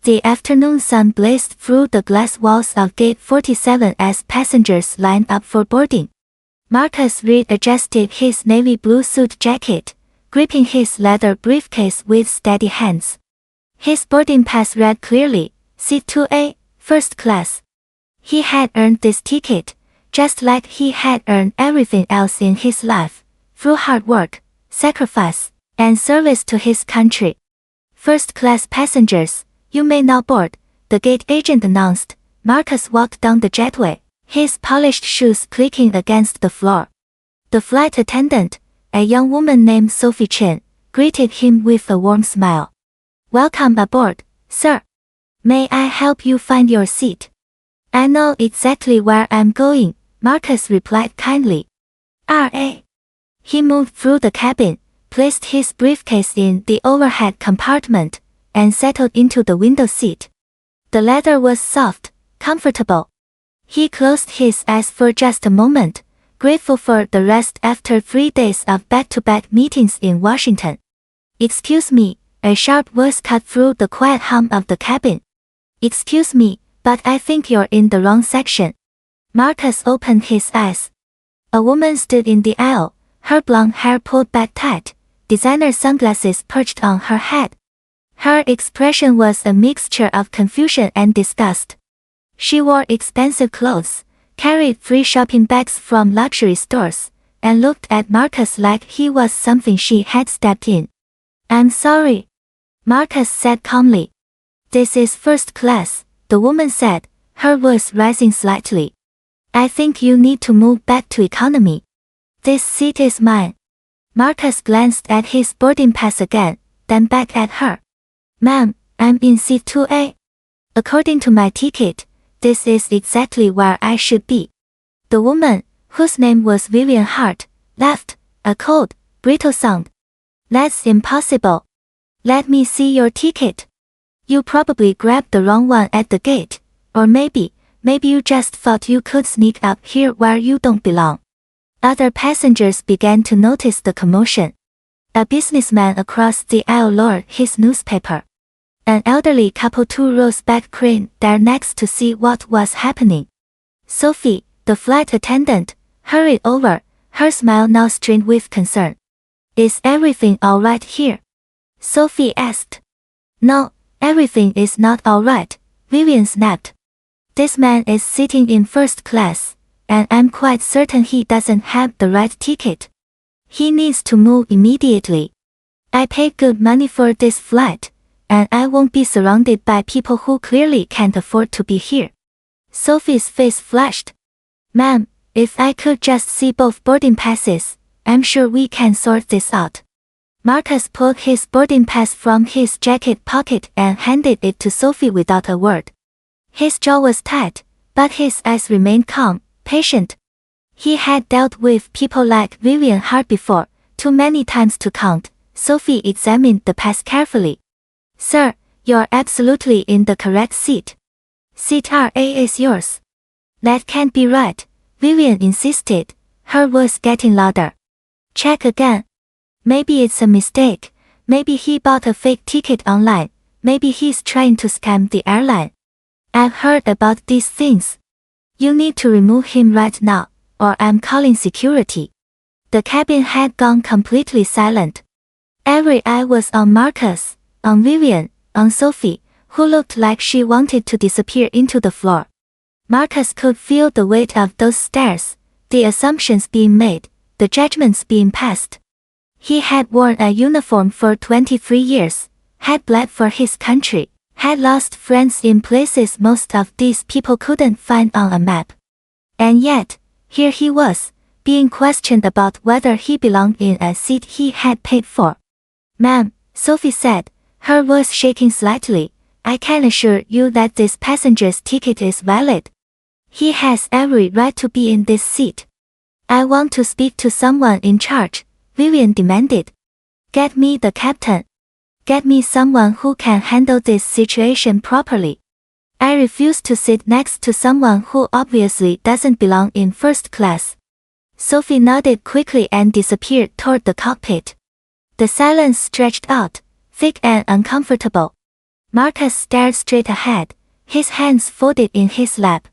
The afternoon sun blazed through the glass walls of Gate 47 as passengers lined up for boarding. Marcus readjusted his navy blue suit jacket, gripping his leather briefcase with steady hands. His boarding pass read clearly, Seat 2A, First Class. He had earned this ticket, just like he had earned everything else in his life, through hard work, sacrifice, and service to his country. First-class passengers, you may now board, the gate agent announced. Marcus walked down the jetway, his polished shoes clicking against the floor. The flight attendant, a young woman named Sophie Chen, greeted him with a warm smile. Welcome aboard, sir. May I help you find your seat? I know exactly where I'm going, Marcus replied kindly. R.A. He moved through the cabin, placed his briefcase in the overhead compartment, and settled into the window seat. The leather was soft, comfortable. He closed his eyes for just a moment, grateful for the rest after 3 days of back-to-back meetings in Washington. Excuse me, a sharp voice cut through the quiet hum of the cabin. Excuse me, but I think you're in the wrong section. Marcus opened his eyes. A woman stood in the aisle, her blonde hair pulled back tight, designer sunglasses perched on her head. Her expression was a mixture of confusion and disgust. She wore expensive clothes, carried 3 shopping bags from luxury stores, and looked at Marcus like he was something she had stepped in. I'm sorry, Marcus said calmly. This is first class, the woman said, her voice rising slightly. I think you need to move back to economy. This seat is mine. Marcus glanced at his boarding pass again, then back at her. Ma'am, I'm in seat 2A. According to my ticket, this is exactly where I should be. The woman, whose name was Vivian Hart, laughed, a cold, brittle sound. That's impossible. Let me see your ticket. You probably grabbed the wrong one at the gate, or maybe you just thought you could sneak up here where you don't belong. Other passengers began to notice the commotion. A businessman across the aisle lowered his newspaper. An elderly couple 2 rows back craned their necks to see what was happening. Sophie, the flight attendant, hurried over, her smile now strained with concern. Is everything all right here? Sophie asked. No, everything is not all right, Vivian snapped. This man is sitting in first class, and I'm quite certain he doesn't have the right ticket. He needs to move immediately. I paid good money for this flight, and I won't be surrounded by people who clearly can't afford to be here. Sophie's face flashed. Ma'am, if I could just see both boarding passes, I'm sure we can sort this out. Marcus pulled his boarding pass from his jacket pocket and handed it to Sophie without a word. His jaw was tight, but his eyes remained calm, patient. He had dealt with people like Vivian Hart before, too many times to count. Sophie examined the pass carefully. Sir, you're absolutely in the correct seat. Seat R.A. is yours. That can't be right, Vivian insisted, her voice getting louder. Check again. Maybe it's a mistake, maybe he bought a fake ticket online, maybe he's trying to scam the airline. I've heard about these things. You need to remove him right now, or I'm calling security. The cabin had gone completely silent. Every eye was on Marcus, on Vivian, on Sophie, who looked like she wanted to disappear into the floor. Marcus could feel the weight of those stares, the assumptions being made, the judgments being passed. He had worn a uniform for 23 years, had bled for his country, had lost friends in places most of these people couldn't find on a map. And yet, here he was, being questioned about whether he belonged in a seat he had paid for. Ma'am, Sophie said, her voice shaking slightly, I can assure you that this passenger's ticket is valid. He has every right to be in this seat. I want to speak to someone in charge, Vivian demanded. Get me the captain. Get me someone who can handle this situation properly. I refuse to sit next to someone who obviously doesn't belong in first class. Sophie nodded quickly and disappeared toward the cockpit. The silence stretched out, thick and uncomfortable. Marcus stared straight ahead, his hands folded in his lap.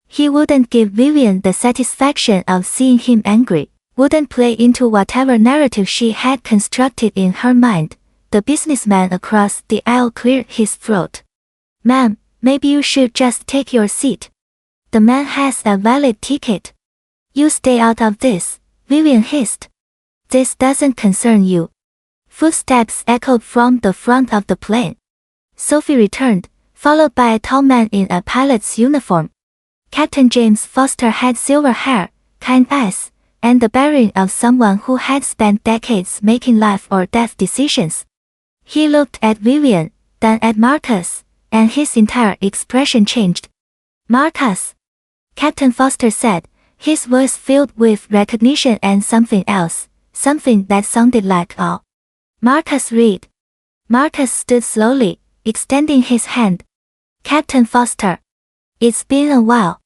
He wouldn't give Vivian the satisfaction of seeing him angry, wouldn't play into whatever narrative she had constructed in her mind. The businessman across the aisle cleared his throat. "Ma'am, maybe you should just take your seat. The man has a valid ticket." "You stay out of this," Vivian hissed. "This doesn't concern you." Footsteps echoed from the front of the plane. Sophie returned, followed by a tall man in a pilot's uniform. Captain James Foster had silver hair, kind eyes, and the bearing of someone who had spent decades making life or death decisions. He looked at Vivian, then at Marcus, and his entire expression changed. "Marcus," Captain Foster said, his voice filled with recognition and something else, something that sounded like awe. "Marcus Reed." Marcus stood slowly, extending his hand. "Captain Foster. It's been a while."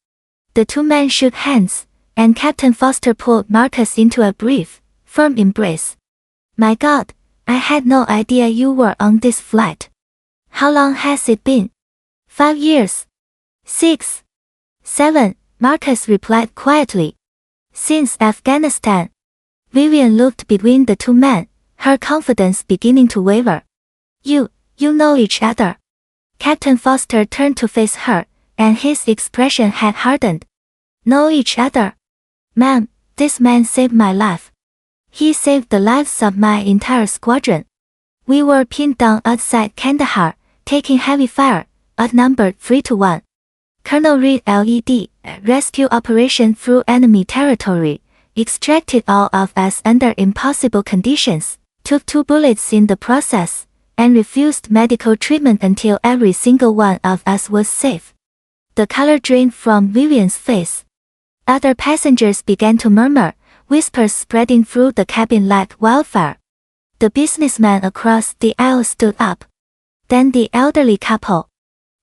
The two men shook hands, and Captain Foster pulled Marcus into a brief, firm embrace. "My God, I had no idea you were on this flight. How long has it been?" 5 years. 6. 7, Marcus replied quietly. "Since Afghanistan." Vivian looked between the two men, her confidence beginning to waver. You know each other." Captain Foster turned to face her, and his expression had hardened. "Know each other? Ma'am, this man saved my life. He saved the lives of my entire squadron. We were pinned down outside Kandahar, taking heavy fire, outnumbered 3-1. Colonel Reed led rescue operation through enemy territory, extracted all of us under impossible conditions, took 2 bullets in the process, and refused medical treatment until every single one of us was safe." The color drained from Vivian's face. Other passengers began to murmur, whispers spreading through the cabin like wildfire. The businessman across the aisle stood up. Then the elderly couple.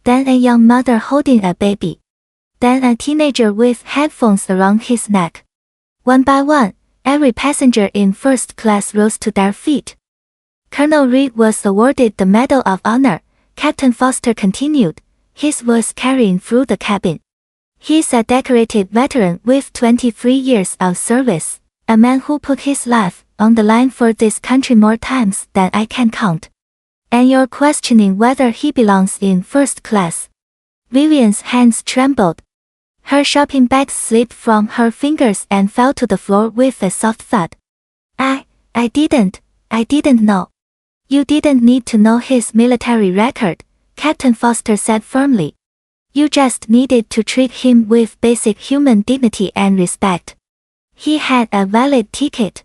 Then a young mother holding a baby. Then a teenager with headphones around his neck. One by one, every passenger in first class rose to their feet. Colonel Reed was awarded the Medal of Honor, Captain Foster continued, his voice carrying through the cabin. "He's a decorated veteran with 23 years of service, a man who put his life on the line for this country more times than I can count. And you're questioning whether he belongs in first class." Vivian's hands trembled. Her shopping bag slipped from her fingers and fell to the floor with a soft thud. I didn't know." "You didn't need to know his military record," Captain Foster said firmly. "You just needed to treat him with basic human dignity and respect. He had a valid ticket.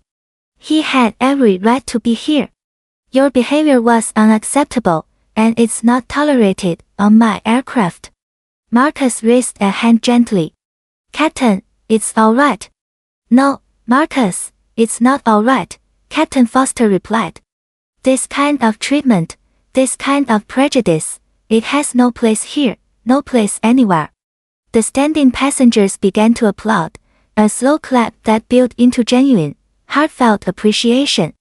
He had every right to be here. Your behavior was unacceptable, and it's not tolerated on my aircraft." Marcus raised a hand gently. "Captain, it's all right." "No, Marcus, it's not all right," Captain Foster replied. "This kind of treatment, this kind of prejudice, it has no place here, no place anywhere." The standing passengers began to applaud, a slow clap that built into genuine, heartfelt appreciation.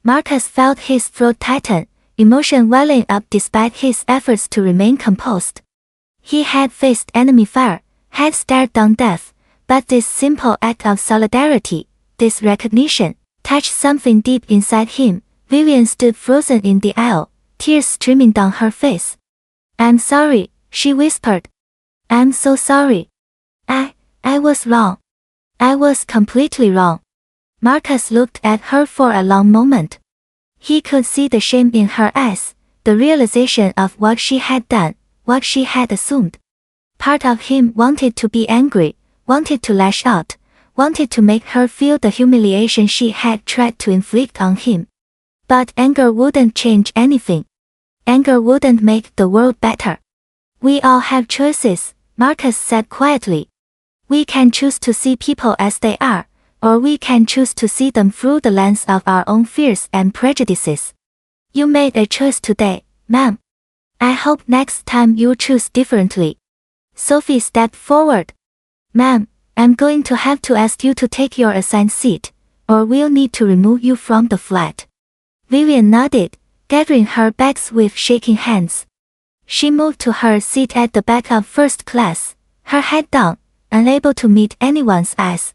Marcus felt his throat tighten, emotion welling up despite his efforts to remain composed. He had faced enemy fire, had stared down death, but this simple act of solidarity, this recognition, touched something deep inside him. Vivian stood frozen in the aisle, tears streaming down her face. "I'm sorry," she whispered. "I'm so sorry. I was wrong. I was completely wrong." Marcus looked at her for a long moment. He could see the shame in her eyes, the realization of what she had done, what she had assumed. Part of him wanted to be angry, wanted to lash out, wanted to make her feel the humiliation she had tried to inflict on him. But anger wouldn't change anything. Anger wouldn't make the world better. "We all have choices," Marcus said quietly. "We can choose to see people as they are, or we can choose to see them through the lens of our own fears and prejudices. You made a choice today, ma'am. I hope next time you choose differently." Sophie stepped forward. "Ma'am, I'm going to have to ask you to take your assigned seat, or we'll need to remove you from the flight." Vivian nodded, gathering her bags with shaking hands. She moved to her seat at the back of first class, her head down, unable to meet anyone's eyes.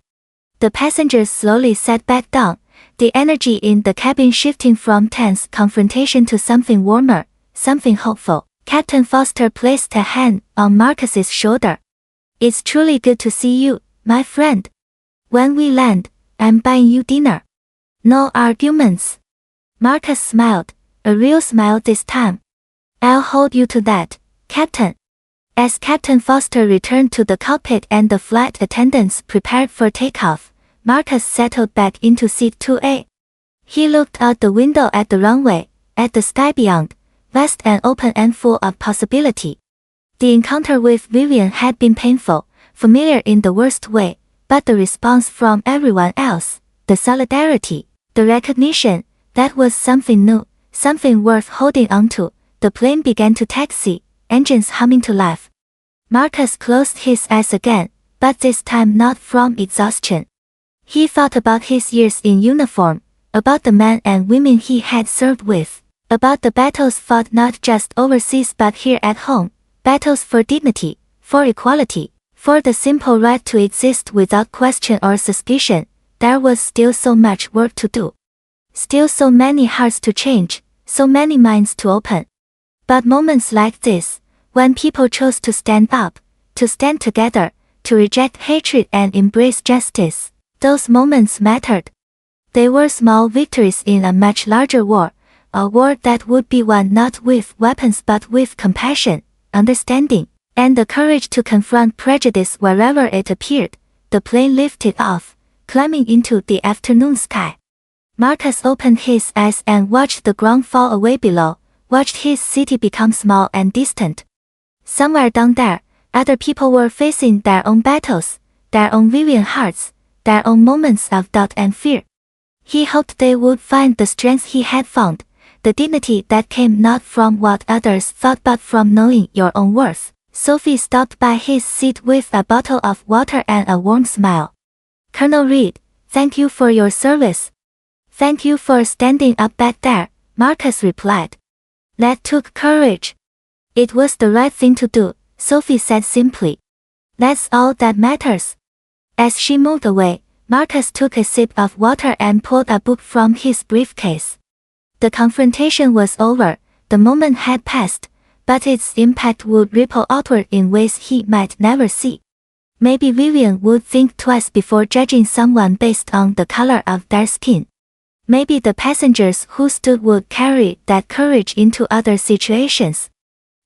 The passengers slowly sat back down, the energy in the cabin shifting from tense confrontation to something warmer, something hopeful. Captain Foster placed a hand on Marcus's shoulder. "It's truly good to see you, my friend. When we land, I'm buying you dinner. No arguments." Marcus smiled, a real smile this time. "I'll hold you to that, Captain." As Captain Foster returned to the cockpit and the flight attendants prepared for takeoff, Marcus settled back into seat 2A. He looked out the window at the runway, at the sky beyond, vast and open and full of possibility. The encounter with Vivian had been painful, familiar in the worst way, but the response from everyone else, the solidarity, the recognition, that was something new, something worth holding on to. The plane began to taxi, engines humming to life. Marcus closed his eyes again, but this time not from exhaustion. He thought about his years in uniform, about the men and women he had served with, about the battles fought not just overseas but here at home, battles for dignity, for equality, for the simple right to exist without question or suspicion. There was still so much work to do. Still so many hearts to change, so many minds to open. But moments like this, when people chose to stand up, to stand together, to reject hatred and embrace justice, those moments mattered. They were small victories in a much larger war, a war that would be won not with weapons but with compassion, understanding, and the courage to confront prejudice wherever it appeared. The plane lifted off, climbing into the afternoon sky. Marcus opened his eyes and watched the ground fall away below, watched his city become small and distant. Somewhere down there, other people were facing their own battles, their own Vivian hearts, their own moments of doubt and fear. He hoped they would find the strength he had found, the dignity that came not from what others thought but from knowing your own worth. Sophie stopped by his seat with a bottle of water and a warm smile. "Colonel Reed, thank you for your service." "Thank you for standing up back there," Marcus replied. "That took courage." "It was the right thing to do," Sophie said simply. "That's all that matters." As she moved away, Marcus took a sip of water and pulled a book from his briefcase. The confrontation was over, the moment had passed, but its impact would ripple outward in ways he might never see. Maybe Vivian would think twice before judging someone based on the color of their skin. Maybe the passengers who stood would carry that courage into other situations.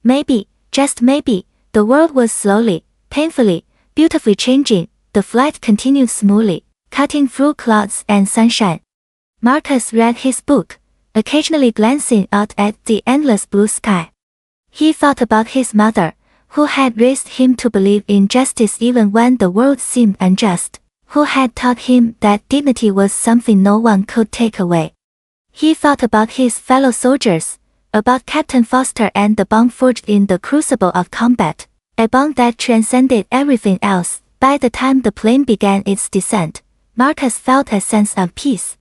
Maybe, just maybe, the world was slowly, painfully, beautifully changing. The flight continued smoothly, cutting through clouds and sunshine. Marcus read his book, occasionally glancing out at the endless blue sky. He thought about his mother, who had raised him to believe in justice even when the world seemed unjust, who had taught him that dignity was something no one could take away. He thought about his fellow soldiers, about Captain Foster and the bond forged in the crucible of combat, a bond that transcended everything else. By the time the plane began its descent, Marcus felt a sense of peace.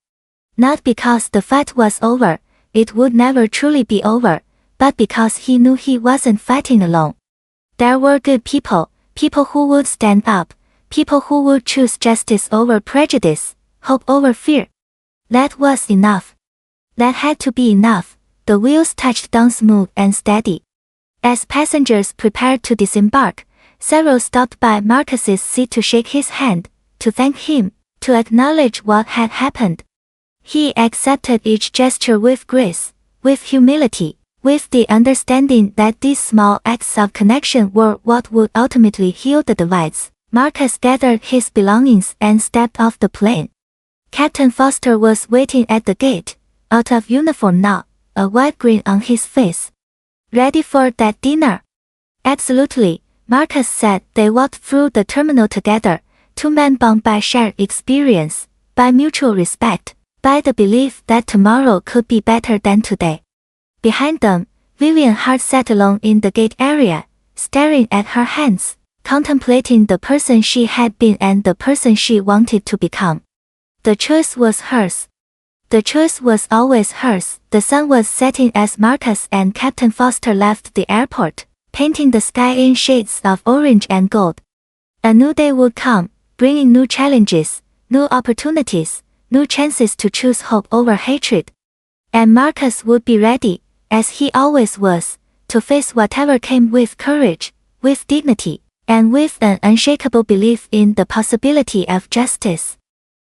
Not because the fight was over, it would never truly be over, but because he knew he wasn't fighting alone. There were good people, people who would stand up, people who would choose justice over prejudice, hope over fear. That was enough. That had to be enough. The wheels touched down smooth and steady. As passengers prepared to disembark, several stopped by Marcus's seat to shake his hand, to thank him, to acknowledge what had happened. He accepted each gesture with grace, with humility, with the understanding that these small acts of connection were what would ultimately heal the divides. Marcus gathered his belongings and stepped off the plane. Captain Foster was waiting at the gate, out of uniform now, a wide grin on his face. "Ready for that dinner?" "Absolutely," Marcus said. They walked through the terminal together, two men bound by shared experience, by mutual respect, by the belief that tomorrow could be better than today. Behind them, Vivian Hart sat alone in the gate area, staring at her hands, contemplating the person she had been and the person she wanted to become. The choice was hers. The choice was always hers. The sun was setting as Marcus and Captain Foster left the airport, painting the sky in shades of orange and gold. A new day would come, bringing new challenges, new opportunities, new chances to choose hope over hatred. And Marcus would be ready, as he always was, to face whatever came with courage, with dignity, and with an unshakable belief in the possibility of justice.